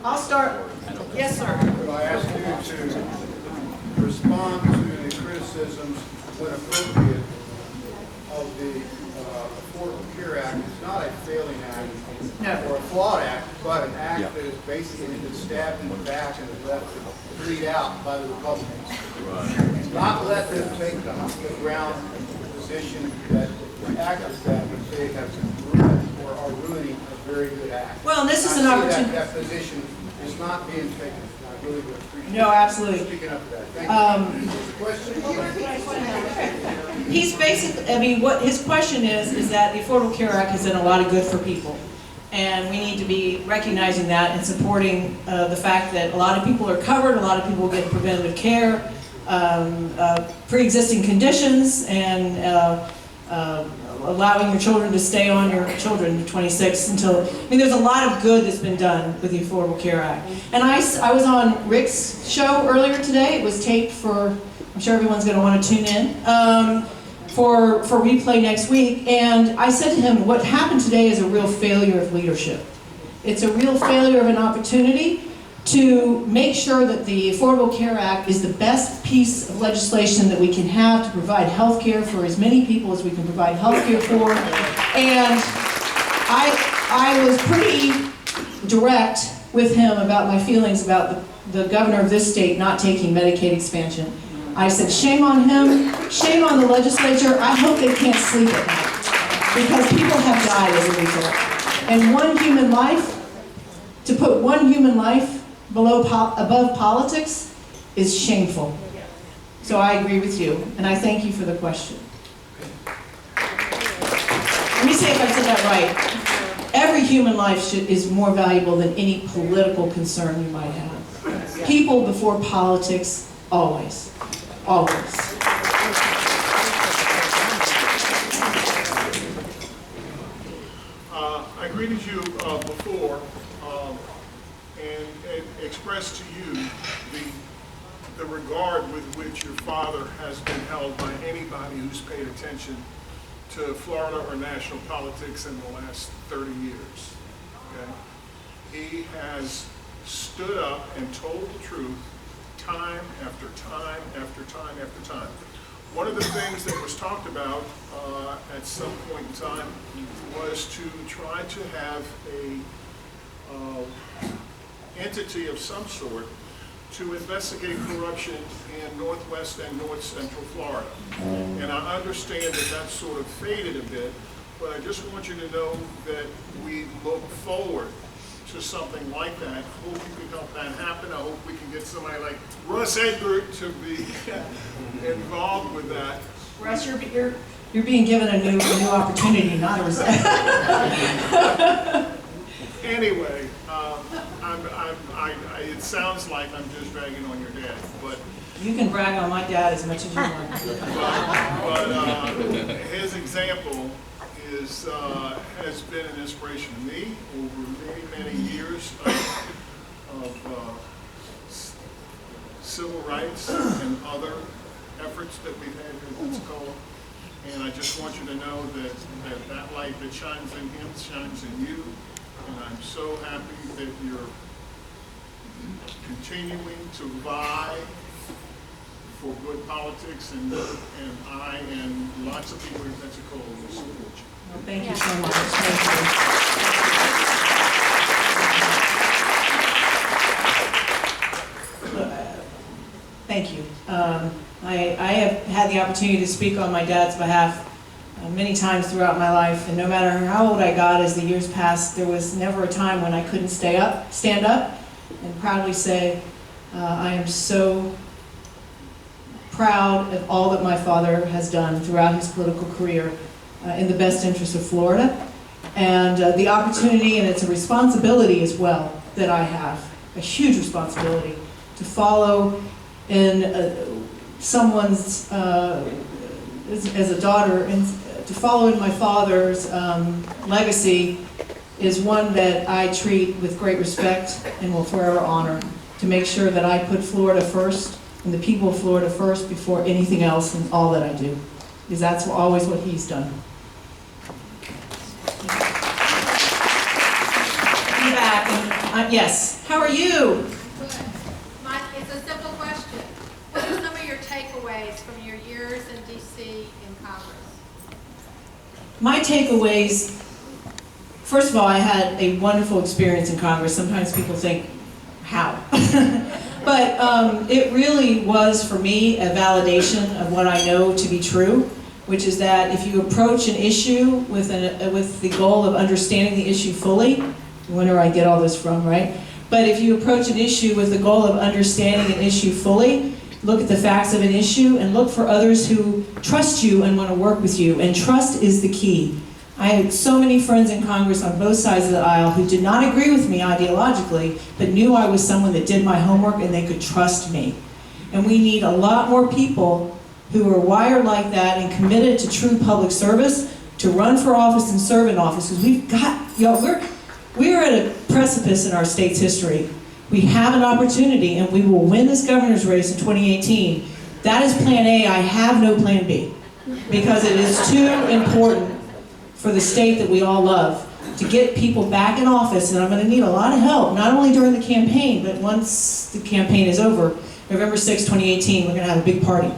I'll start. Yes, sir. Could I ask you to respond to the criticisms, when appropriate, of the Affordable Care Act? It's not a failing act or a flawed act, but an act that has basically been stabbed in the back and is left to bleed out by the Republicans. And not let them take the ground position that the act is that they have ruined or are ruining a very good act. Well, this is I an see opportunity. that position is not being taken. I really would appreciate No, absolutely. speaking up to that. Thank you. Question? He's basically, I mean, what his question is that the Affordable Care Act has done a lot of good for people. And we need to be recognizing that and supporting the fact that a lot of people are covered, a lot of people get preventative care, pre-existing conditions, and allowing your children to stay on your children to 26 until, I mean, there's a lot of good that's been done with the Affordable Care Act. And I was on Rick's show earlier today. It was taped for, I'm sure everyone's going to want to tune in, for replay next week. And I said to him, what happened today is a real failure of leadership. It's a real failure of an opportunity to make sure that the Affordable Care Act is the best piece of legislation that we can have to provide health care for as many people as we can provide health care for. And I was pretty direct with him about my feelings about the governor of this state not taking Medicaid expansion. I said, shame on him, shame on the legislature. I hope they can't sleep at night because people have died as a result. And one human life, to put one human life above politics is shameful. So I agree with you, and I thank you for the question. Let me see if I said that right. Every human life is more valuable than any political concern you might have. People before politics, always. Always. I greeted you before and expressed to you the regard with which your father has been held by anybody who's paid attention to Florida or national politics in the last 30 years. Okay? He has stood up and told the truth time after time after time after time. One of the things that was talked about at some point in time was to try to have a entity of some sort to investigate corruption in Northwest and North Central Florida. And I understand that that sort of faded a bit, but I just want you to know that we look forward to something like that. I hope you can help that happen. I hope we can get somebody like Russ Edgert to be involved with that. Russ, you're being given a new opportunity, not a result. Anyway, it sounds like I'm just bragging on your dad, but you can brag on my dad as much as you want. but his example is has been an inspiration to me over many years of civil rights and other efforts that we've had here in Pensacola. And I just want you to know that light that shines in him shines in you. And I'm so happy that you're continuing to vie for good politics, and I and lots of people in Pensacola will support you. Well, thank you so much. Thank you. Thank you. I have had the opportunity to speak on my dad's behalf many times throughout my life, and no matter how old I got as the years passed, there was never a time when I couldn't stand up and proudly say, I am so proud of all that my father has done throughout his political career in the best interest of Florida. And the opportunity, and it's a responsibility as well that I have, a huge responsibility to follow in someone's, as a daughter, and to follow in my father's legacy is one that I treat with great respect and will forever honor, to make sure that I put Florida first and the people of Florida first before anything else in all that I do, because that's always what he's done. Be back. Yes. How are you? Good. It's a simple question. What are some of your takeaways from your years in D.C. in Congress? My takeaways, first of all, I had a wonderful experience in Congress. Sometimes people think, how? But it really was, for me, a validation of what I know to be true, which is that if you approach an issue with the goal of understanding the issue fully, you wonder where I get all this from, right? But if you approach an issue with the goal of understanding an issue fully, look at the facts of an issue and look for others who trust you and want to work with you. And trust is the key. I had so many friends in Congress on both sides of the aisle who did not agree with me ideologically, but knew I was someone that did my homework and they could trust me. And we need a lot more people who are wired like that and committed to true public service to run for office and serve in office. Because we've got, we're at a precipice in our state's history. We have an opportunity and we will win this governor's race in 2018. That is plan A. I have no plan B. Because it is too important for the state that we all love to get people back in office, and I'm going to need a lot of help, not only during the campaign, but once the campaign is over, November 6, 2018, we're going to have a big party.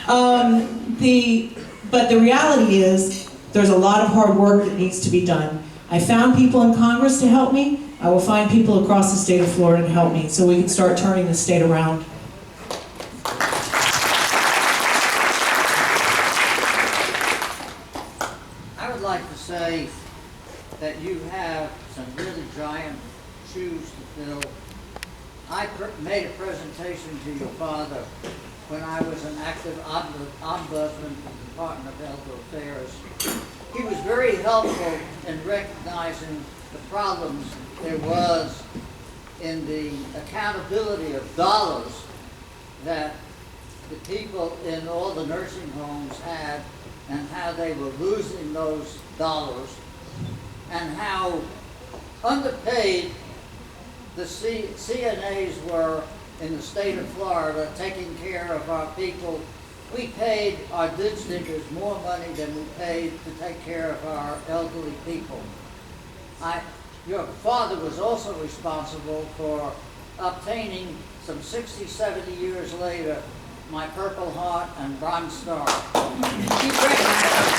But the reality is, there's a lot of hard work that needs to be done. I found people in Congress to help me. I will find people across the state of Florida to help me so we can start turning the state around. I would like to say that you have some really giant shoes to fill. I made a presentation to your father when I was an active ombudsman for the Department of Elder Affairs. He was very helpful in recognizing the problems there was in the accountability of dollars that the people in all the nursing homes had, and how they were losing those dollars, and how underpaid the CNAs were in the state of Florida taking care of our people. We paid our ditch diggers more money than we paid to take care of our elderly people. Your father was also responsible for obtaining some 60, 70 years later my Purple Heart and Bronze Star. He recognized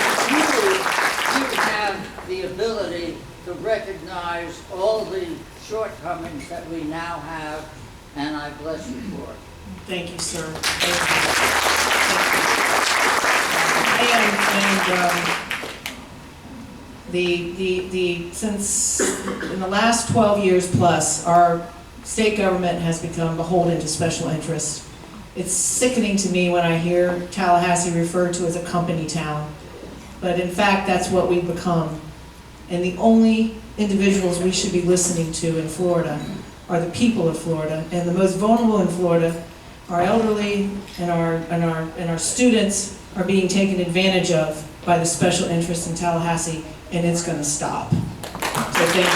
that you have the ability to recognize all the shortcomings that we now have, and I bless you for it. Thank you, sir. Thank you. Since in the last 12 years plus, our state government has become beholden to special interests. It's sickening to me when I hear Tallahassee referred to as a company town. But in fact, that's what we've become. And the only individuals we should be listening to in Florida are the people of Florida. And the most vulnerable in Florida, our elderly and our students, are being taken advantage of by the special interests in Tallahassee, and it's going to stop. So thank you.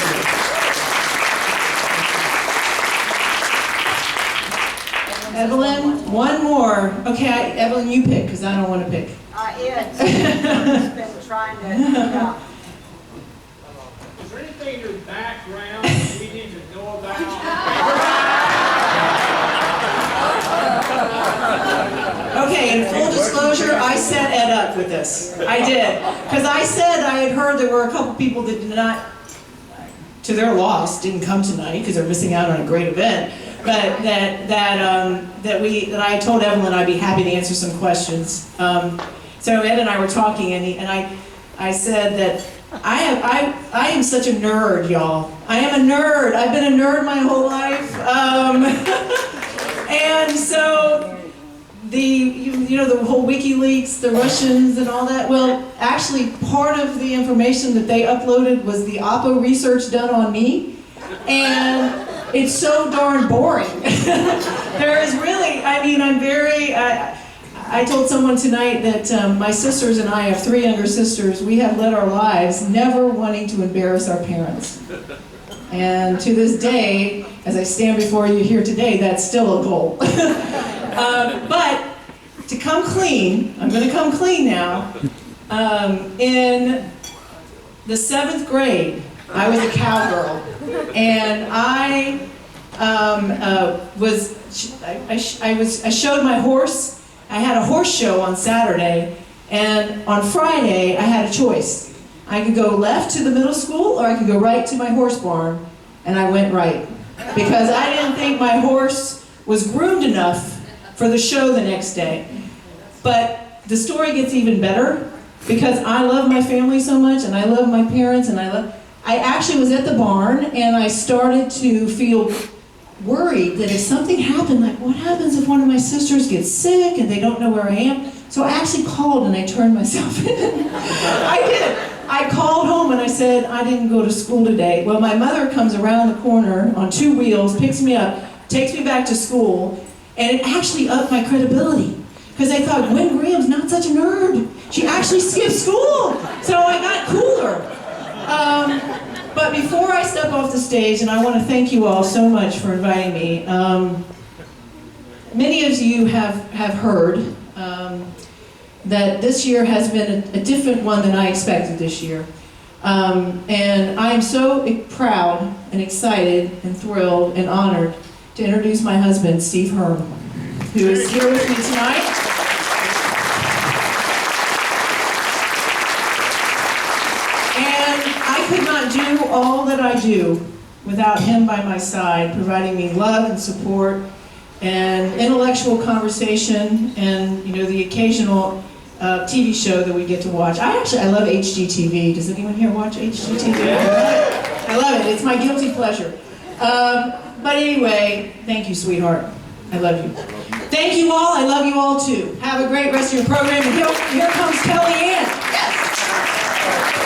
Evelyn, one more. Okay, Evelyn, you pick, because I don't want to pick. Ed's been trying to, yeah. Is there anything in your background that we need to know about? Okay, in full disclosure, I set Ed up with this. I did. Because I said I had heard there were a couple people that did not, to their loss, didn't come tonight because they're missing out on a great event. But that I told Evelyn I'd be happy to answer some questions. So Ed and I were talking, and I said that I am such a nerd, y'all. I am a nerd. I've been a nerd my whole life. And so the whole WikiLeaks, the Russians and all that, well, actually part of the information that they uploaded was the Oppo research done on me. And it's so darn boring. There is really, I told someone tonight that my sisters and I have 3 younger sisters. We have led our lives never wanting to embarrass our parents. And to this day, as I stand before you here today, that's still a goal. But to come clean, I'm going to come clean now. In the 7th grade, I was a cowgirl. And I showed my horse. I had a horse show on Saturday, and on Friday I had a choice. I could go left to the middle school, or I could go right to my horse barn, and I went right. Because I didn't think my horse was groomed enough for the show the next day. But the story gets even better, because I love my family so much, and I love my parents, and I actually was at the barn, and I started to feel worried that if something happened, like what happens if one of my sisters gets sick and they don't know where I am? So I actually called and I turned myself in. I did. I called home and I said, I didn't go to school today. Well, my mother comes around the corner on 2 wheels, picks me up, takes me back to school, and it actually upped my credibility. Because I thought, Gwen Graham's not such a nerd. She actually skipped school. So I got cooler. But before I step off the stage, and I want to thank you all so much for inviting me, many of you have heard that this year has been a different one than I expected this year. And I am so proud and excited and thrilled and honored to introduce my husband, Steve Herm, who is here with me tonight. And I could not do all that I do without him by my side, providing me love and support and intellectual conversation and, you know, the occasional TV show that we get to watch. I love HGTV. Does anyone here watch HGTV? I love it. It's my guilty pleasure. But anyway, thank you, sweetheart. I love you. Thank you all. I love you all too. Have a great rest of your program. And here comes Kelly Ann. Yes.